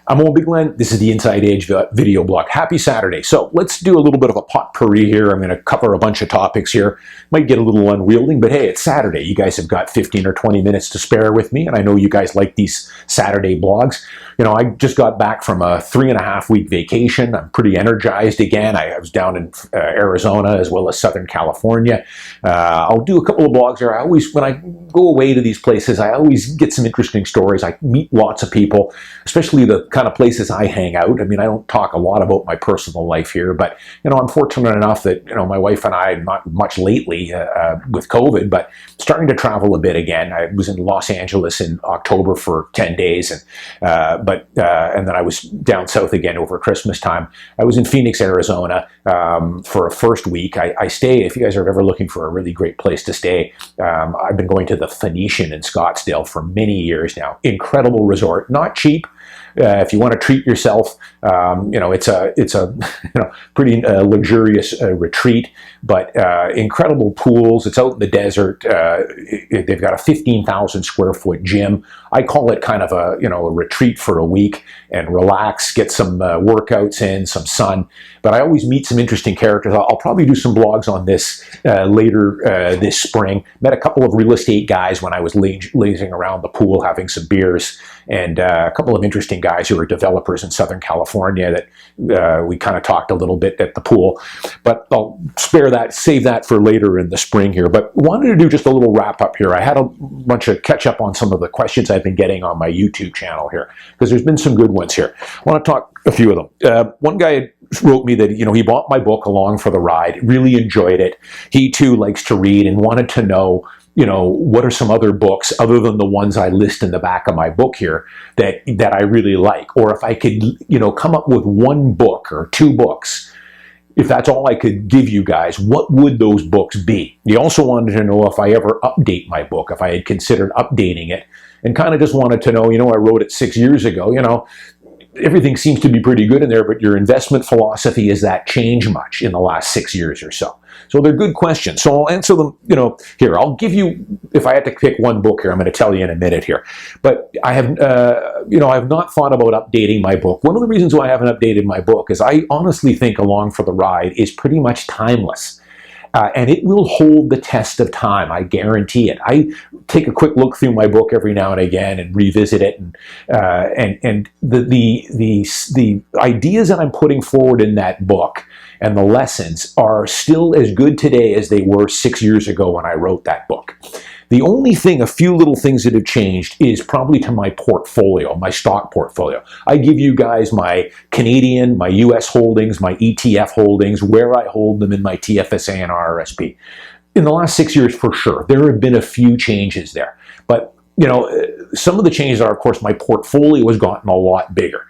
I'm Owen Bigland. This is the Inside Edge video blog. Happy Saturday. So let's do a little bit of a potpourri here. I'm going to cover a bunch of topics here. Might get a little unwielding, but hey, it's Saturday. You guys have got 15 or 20 minutes to spare with me, and I know you guys like these Saturday blogs. You know, I just got back from a 3.5-week vacation. I'm pretty energized again. I was down in Arizona as well as Southern California. I'll do a couple of blogs there. When I go away to these places, I always get some interesting stories. I meet lots of people, especially the kind of places I hang out. I mean, I don't talk a lot about my personal life here, but, you know, I'm fortunate enough that, you know, my wife and I, not much lately with COVID, but starting to travel a bit again. I was in Los Angeles in October for 10 days, and then I was down south again over Christmas time. I was in Phoenix, Arizona for a first week. I stay, if you guys are ever looking for a really great place to stay, I've been going to the Phoenician in Scottsdale for many years now. Incredible resort, not cheap. If you want to treat yourself, you know, it's a pretty luxurious retreat, but incredible pools. It's out in the desert. They've got a 15,000 square foot gym. I call it kind of a retreat for a week and relax, get some workouts in, some sun. But I always meet some interesting characters. I'll probably do some blogs on this later this spring. Met a couple of real estate guys when I was lazing around the pool having some beers, and a couple of interesting guys who are developers in Southern California that we kind of talked a little bit at the pool. But I'll save that for later in the spring here. But wanted to do just a little wrap up here. I had a bunch of catch up on some of the questions I've been getting on my YouTube channel here, because there's been some good ones here. I want to talk a few of them. One guy wrote me that, you know, he bought my book Along for the Ride, really enjoyed it. He too likes to read and wanted to know, you know, what are some other books other than the ones I list in the back of my book here that I really like, or if I could, you know, come up with one book or two books, if that's all I could give you guys, what would those books be? He also wanted to know if I ever update my book, if I had considered updating it, and kind of just wanted to know, you know, I wrote it 6 years ago, you know, everything seems to be pretty good in there, but your investment philosophy, has that changed much in the last 6 years or so? So they're good questions. So I'll answer them, you know, here. I'll give you, if I had to pick one book here, I'm going to tell you in a minute here. But I have, you know, I have not thought about updating my book. One of the reasons why I haven't updated my book is I honestly think Along for the Ride is pretty much timeless. And it will hold the test of time. I guarantee it. I take a quick look through my book every now and again and revisit it, and the ideas that I'm putting forward in that book and the lessons are still as good today as they were 6 years ago when I wrote that book. The only thing, a few little things that have changed, is probably to my portfolio, my stock portfolio. I give you guys my Canadian, my US holdings, my ETF holdings, where I hold them in my TFSA and RRSP. In the last 6 years, for sure, there have been a few changes there. But, you know, some of the changes are, of course, my portfolio has gotten a lot bigger.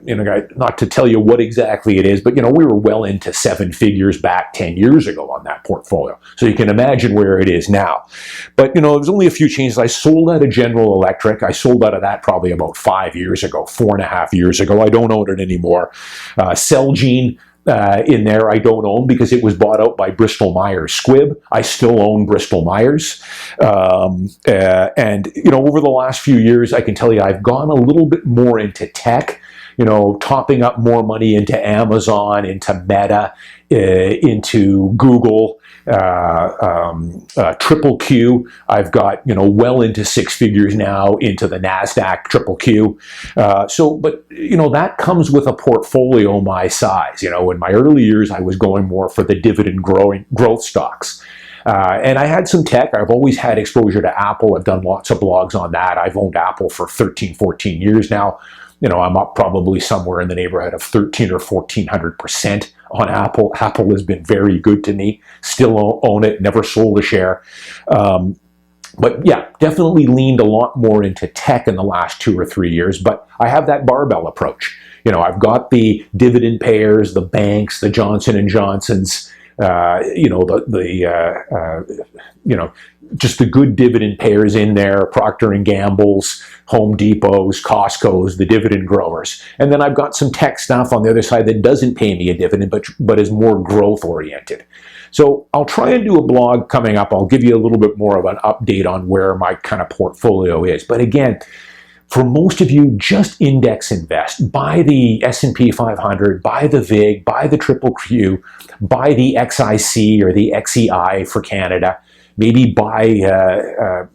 You know, not to tell you what exactly it is, but, you know, we were well into 7 figures back 10 years ago on that portfolio. So you can imagine where it is now. But, you know, there's only a few changes. I sold out of General Electric. I sold out of that probably about 5 years ago, 4.5 years ago. I don't own it anymore. Celgene, in there I don't own because it was bought out by Bristol Myers Squibb. I still own Bristol Myers. And, you know, over the last few years, I can tell you I've gone a little bit more into tech, you know, topping up more money into Amazon, into Meta, into Google, Triple Q. I've got, you know, well into 6 figures now into the NASDAQ Triple Q. But, you know, that comes with a portfolio my size. You know, in my early years, I was going more for the dividend growth stocks. And I had some tech. I've always had exposure to Apple. I've done lots of blogs on that. I've owned Apple for 13, 14 years now. You know, I'm up probably somewhere in the neighborhood of 13 or 1400% on Apple. Apple has been very good to me. Still own it, never sold a share. But yeah, definitely leaned a lot more into tech in the last 2 or 3 years. But I have that barbell approach. You know, I've got the dividend payers, the banks, the Johnson & Johnsons, you know, you know, just the good dividend payers in there, Procter & Gamble's, Home Depot's, Costco's, the dividend growers. And then I've got some tech stuff on the other side that doesn't pay me a dividend, but is more growth oriented. So I'll try and do a blog coming up. I'll give you a little bit more of an update on where my kind of portfolio is. But again, For most of you, just index invest. Buy the S&P 500, buy the VIG, buy the Triple Q, buy the XIC or the XEI for Canada. Maybe buy a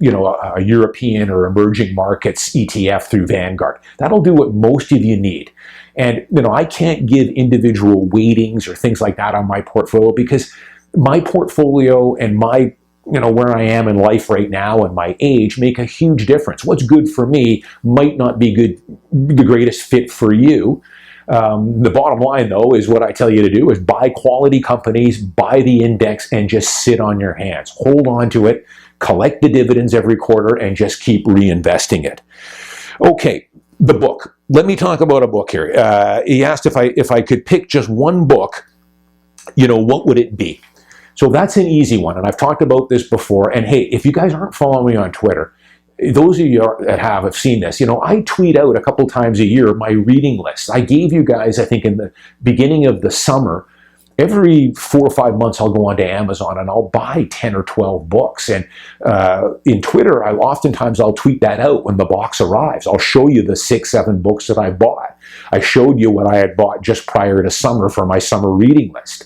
European or emerging markets ETF through Vanguard. That'll do what most of you need. And I can't give individual weightings or things like that on my portfolio, because my portfolio and my where I am in life right now and my age make a huge difference. What's good for me might not be the greatest fit for you. The bottom line, though, is what I tell you to do is buy quality companies, buy the index, and just sit on your hands. Hold on to it, collect the dividends every quarter, and just keep reinvesting it. Okay, the book. Let me talk about a book here. He asked if I could pick just one book, what would it be? So that's an easy one, and I've talked about this before. And hey, if you guys aren't following me on Twitter, those of you that have seen this, I tweet out a couple times a year my reading list. I gave you guys, I think in the beginning of the summer, every 4 or 5 months I'll go onto Amazon and I'll buy 10 or 12 books. And in Twitter, I'll tweet that out when the box arrives. I'll show you the 6, 7 books that I bought. I showed you what I had bought just prior to summer for my summer reading list.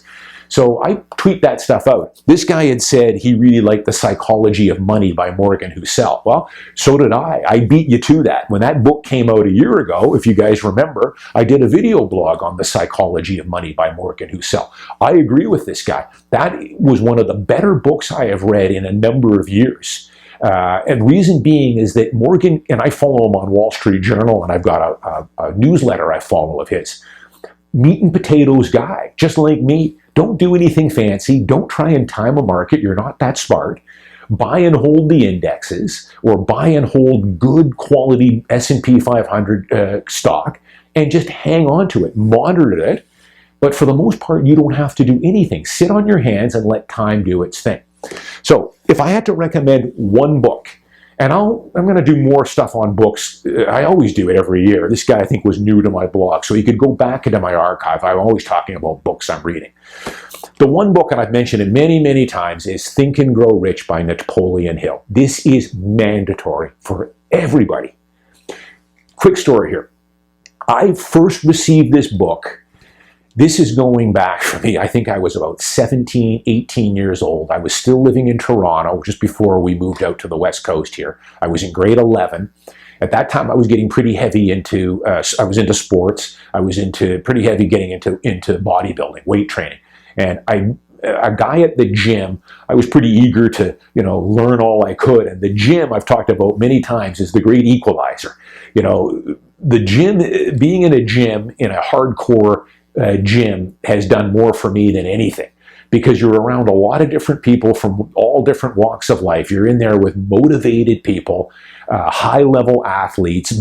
So I tweet that stuff out. This guy had said he really liked The Psychology of Money by Morgan Housel. Well, so did I. I beat you to that. When that book came out a year ago, if you guys remember, I did a video blog on The Psychology of Money by Morgan Housel. I agree with this guy. That was one of the better books I have read in a number of years. And reason being is that Morgan, and I follow him on Wall Street Journal, and I've got a newsletter I follow of his. Meat and potatoes guy, just like me. Don't do anything fancy. Don't try and time a market. You're not that smart. Buy and hold the indexes, or buy and hold good quality S&P 500 stock, and just hang on to it. Monitor it. But for the most part, you don't have to do anything. Sit on your hands and let time do its thing. So if I had to recommend one book, and I'm going to do more stuff on books. I always do it every year. This guy, I think, was new to my blog, so you could go back into my archive. I'm always talking about books I'm reading. The one book, and I've mentioned it many, many times, is Think and Grow Rich by Napoleon Hill. This is mandatory for everybody. Quick story here. I first received this book. This is going back for me. I think I was about 17, 18 years old. I was still living in Toronto just before we moved out to the West Coast here. I was in grade 11. At that time, I was getting pretty heavy into, I was into sports. I was pretty heavy getting into bodybuilding, weight training. And a guy at the gym, I was pretty eager to, learn all I could. And the gym, I've talked about many times, is the great equalizer. The gym, being in a gym, in a hardcore gym, has done more for me than anything, because you're around a lot of different people from all different walks of life. You're in there with motivated people, high-level athletes,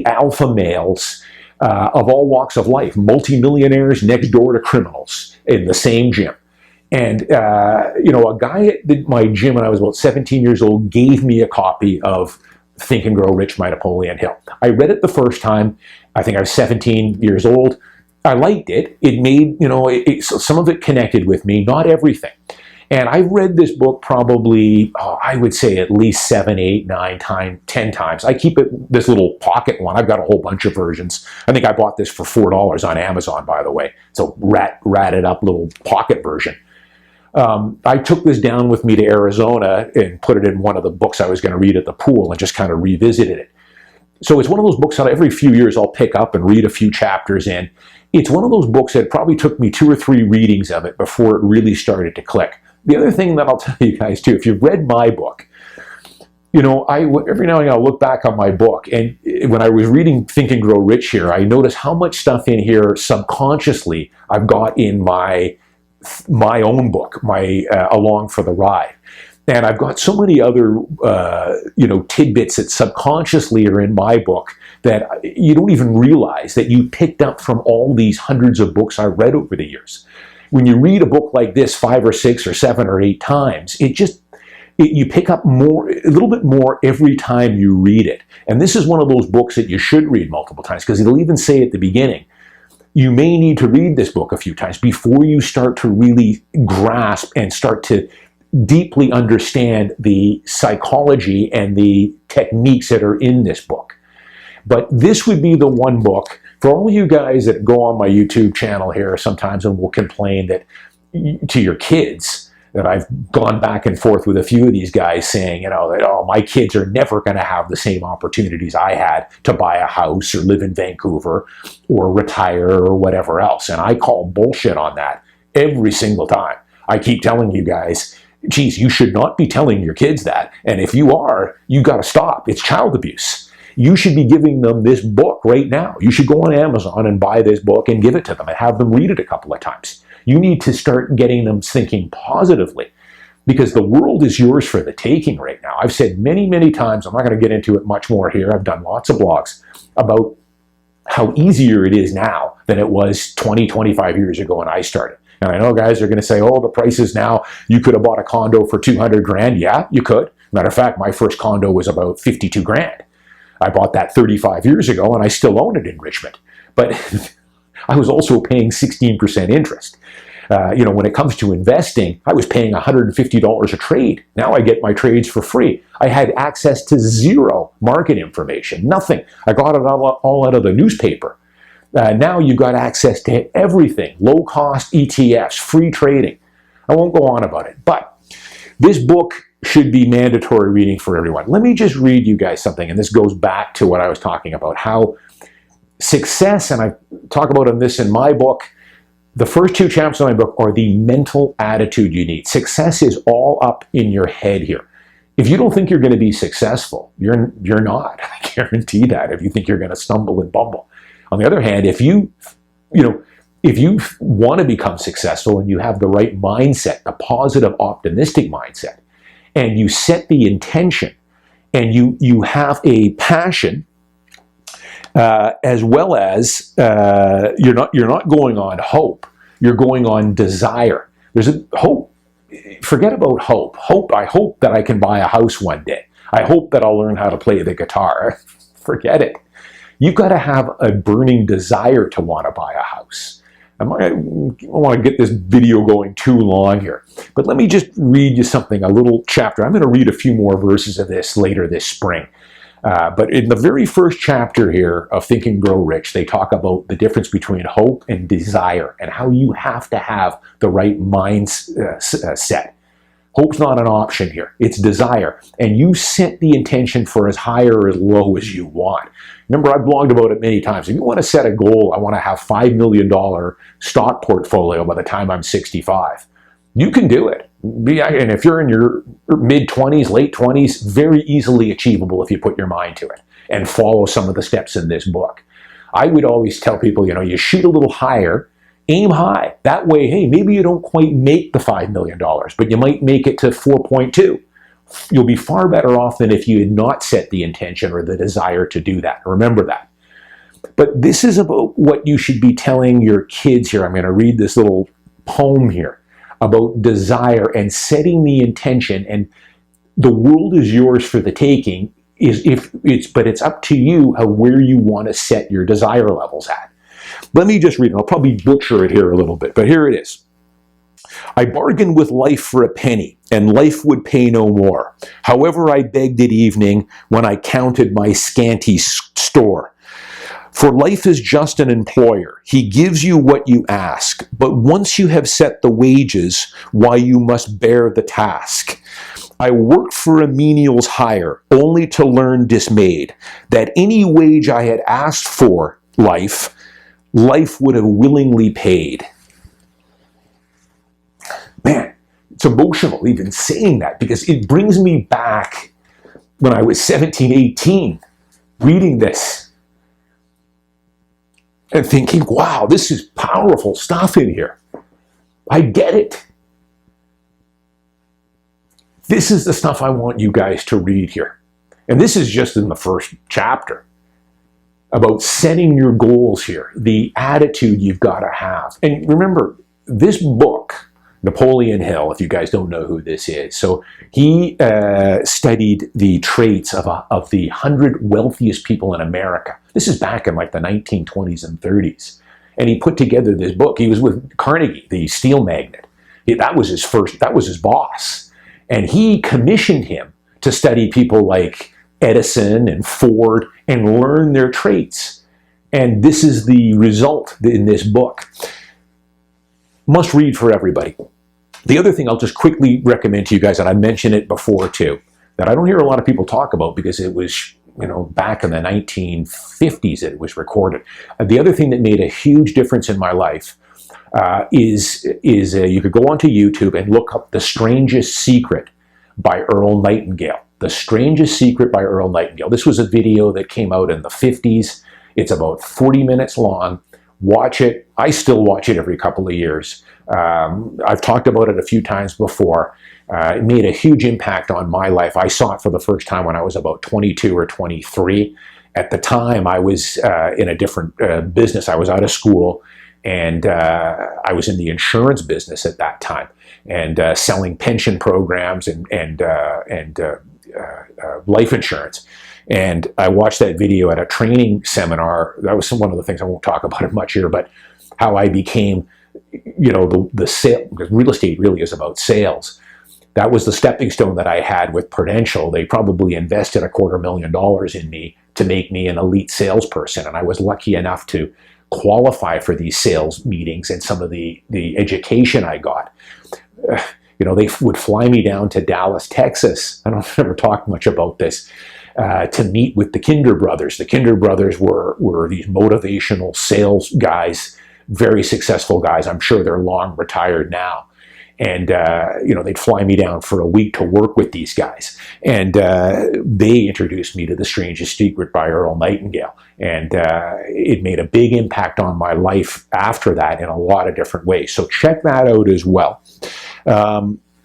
alpha males of all walks of life, multimillionaires next door to criminals in the same gym. And, a guy at my gym when I was about 17 years old gave me a copy of Think and Grow Rich by Napoleon Hill. I read it the first time. I think I was 17 years old. I liked it. It made, some of it connected with me, not everything. And I've read this book probably, I would say at least 7, 8, 9 times, 10 times. I keep this little pocket one. I've got a whole bunch of versions. I think I bought this for $4 on Amazon, by the way. It's a ratted up little pocket version. I took this down with me to Arizona and put it in one of the books I was going to read at the pool and just kind of revisited it. So it's one of those books that every few years I'll pick up and read a few chapters in. It's one of those books that probably took me 2 or 3 readings of it before it really started to click. The other thing that I'll tell you guys too, if you've read my book, every now and then I'll look back on my book, and when I was reading Think and Grow Rich here, I noticed how much stuff in here subconsciously I've got in my own book, my Along for the Ride. And I've got so many other, tidbits that subconsciously are in my book that you don't even realize that you picked up from all these hundreds of books I've read over the years. When you read a book like this 5 or 6 or 7 or 8 times, you pick up a little bit more every time you read it. And this is one of those books that you should read multiple times, because it'll even say at the beginning, you may need to read this book a few times before you start to really grasp and start to deeply understand the psychology and the techniques that are in this book. But this would be the one book for all you guys that go on my YouTube channel here sometimes and will complain that to your kids that I've gone back and forth with a few of these guys saying, that, oh, my kids are never going to have the same opportunities I had to buy a house or live in Vancouver or retire or whatever else. And I call bullshit on that every single time. I keep telling you guys, geez, you should not be telling your kids that. And if you are, you got to stop. It's child abuse. You should be giving them this book right now. You should go on Amazon and buy this book and give it to them and have them read it a couple of times. You need to start getting them thinking positively because the world is yours for the taking right now. I've said many, many times, I'm not going to get into it much more here. I've done lots of blogs about how easier it is now than it was 20, 25 years ago when I started. And I know guys are going to say, oh, the prices now, you could have bought a condo for 200 grand. Yeah, you could. Matter of fact, my first condo was about 52 grand. I bought that 35 years ago and I still own it in Richmond. But I was also paying 16% interest. When it comes to investing, I was paying $150 a trade. Now I get my trades for free. I had access to zero market information, nothing. I got it all out of the newspaper. Now you've got access to everything, low-cost ETFs, free trading. I won't go on about it, but this book should be mandatory reading for everyone. Let me just read you guys something, and this goes back to what I was talking about, how success, and I talk about this in my book, the first two chapters of my book are the mental attitude you need. Success is all up in your head here. If you don't think you're going to be successful, you're not. I guarantee that. If you think you're going to stumble and bumble. On the other hand, if you want to become successful and you have the right mindset, the positive, optimistic mindset, and you set the intention, and you have a passion, as well as you're not going on hope, you're going on desire. There's a hope. Forget about hope. I hope that I can buy a house one day. I hope that I'll learn how to play the guitar. Forget it. You've got to have a burning desire to want to buy a house. I don't want to get this video going too long here, but let me just read you something, a little chapter. I'm going to read a few more verses of this later this spring. But in the very first chapter here of Think and Grow Rich, they talk about the difference between hope and desire and how you have to have the right mindset. Hope's not an option here. It's desire. And you set the intention for as high or as low as you want. Remember, I've blogged about it many times. If you want to set a goal, I want to have $5 million stock portfolio by the time I'm 65. You can do it. And if you're in your mid-20s, late 20s, very easily achievable if you put your mind to it and follow some of the steps in this book. I would always tell people, you shoot a little higher, aim high. That way, hey, maybe you don't quite make the $5 million, but you might make it to 4.2. You'll be far better off than if you had not set the intention or the desire to do that. Remember that. But this is about what you should be telling your kids here. I'm going to read this little poem here about desire and setting the intention, and the world is yours for the taking, but it's up to you where you want to set your desire levels at. Let me just read it. I'll probably butcher it here a little bit, but here it is. I bargained with life for a penny, and life would pay no more. However, I begged at evening when I counted my scanty store. For life is just an employer. He gives you what you ask, but once you have set the wages, why you must bear the task. I worked for a menial's hire, only to learn dismayed that any wage I had asked for life would have willingly paid. Man, it's emotional even saying that, because it brings me back when I was 17, 18, reading this and thinking, wow, this is powerful stuff in here. I get it. This is the stuff I want you guys to read here. And this is just in the first chapter about setting your goals here, the attitude you've got to have. And remember, this book, Napoleon Hill, if you guys don't know who this is, so he studied the traits of the 100 wealthiest people in America. This is back in like the 1920s and 30s. And he put together this book. He was with Carnegie, the steel magnate. That was his boss. And he commissioned him to study people like Edison and Ford and learn their traits. And this is the result in this book. Must read for everybody. The other thing I'll just quickly recommend to you guys, and I mentioned it before too, that I don't hear a lot of people talk about because it was, back in the 1950s it was recorded. The other thing that made a huge difference in my life is you could go onto YouTube and look up The Strangest Secret by Earl Nightingale. The Strangest Secret by Earl Nightingale. This was a video that came out in the 50s. It's about 40 minutes long. Watch it. I still watch it every couple of years. I've talked about it a few times before. It made a huge impact on my life. I saw it for the first time when I was about 22 or 23. At the time, I was in a different business. I was out of school, and I was in the insurance business at that time, and selling pension programs and life insurance. And I watched that video at a training seminar. That was one of the things, I won't talk about it much here, but how I became, the sale, because real estate really is about sales. That was the stepping stone that I had with Prudential. They probably invested $250,000 in me to make me an elite salesperson. And I was lucky enough to qualify for these sales meetings, and some of the education I got. They would fly me down to Dallas, Texas. I don't ever talk much about this. To meet with the Kinder brothers. The Kinder brothers were these motivational sales guys, very successful guys. I'm sure they're long retired now. And, they'd fly me down for a week to work with these guys. And they introduced me to The Strangest Secret by Earl Nightingale. And it made a big impact on my life after that in a lot of different ways. So check that out as well.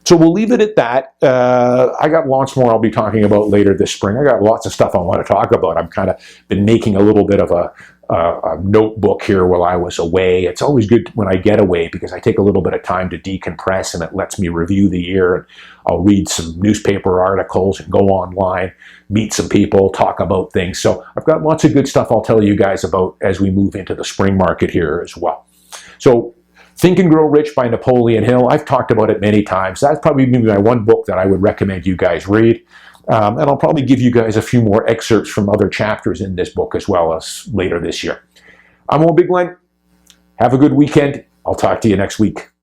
So we'll leave it at that. I got lots more I'll be talking about later this spring. I got lots of stuff I want to talk about. I've kind of been making a little bit of a notebook here while I was away. It's always good when I get away because I take a little bit of time to decompress, and it lets me review the year. And I'll read some newspaper articles and go online, meet some people, talk about things. So I've got lots of good stuff I'll tell you guys about as we move into the spring market here as well. So Think and Grow Rich by Napoleon Hill. I've talked about it many times. That's probably my one book that I would recommend you guys read. And I'll probably give you guys a few more excerpts from other chapters in this book as well as later this year. I'm Owen Bigland. Have a good weekend. I'll talk to you next week.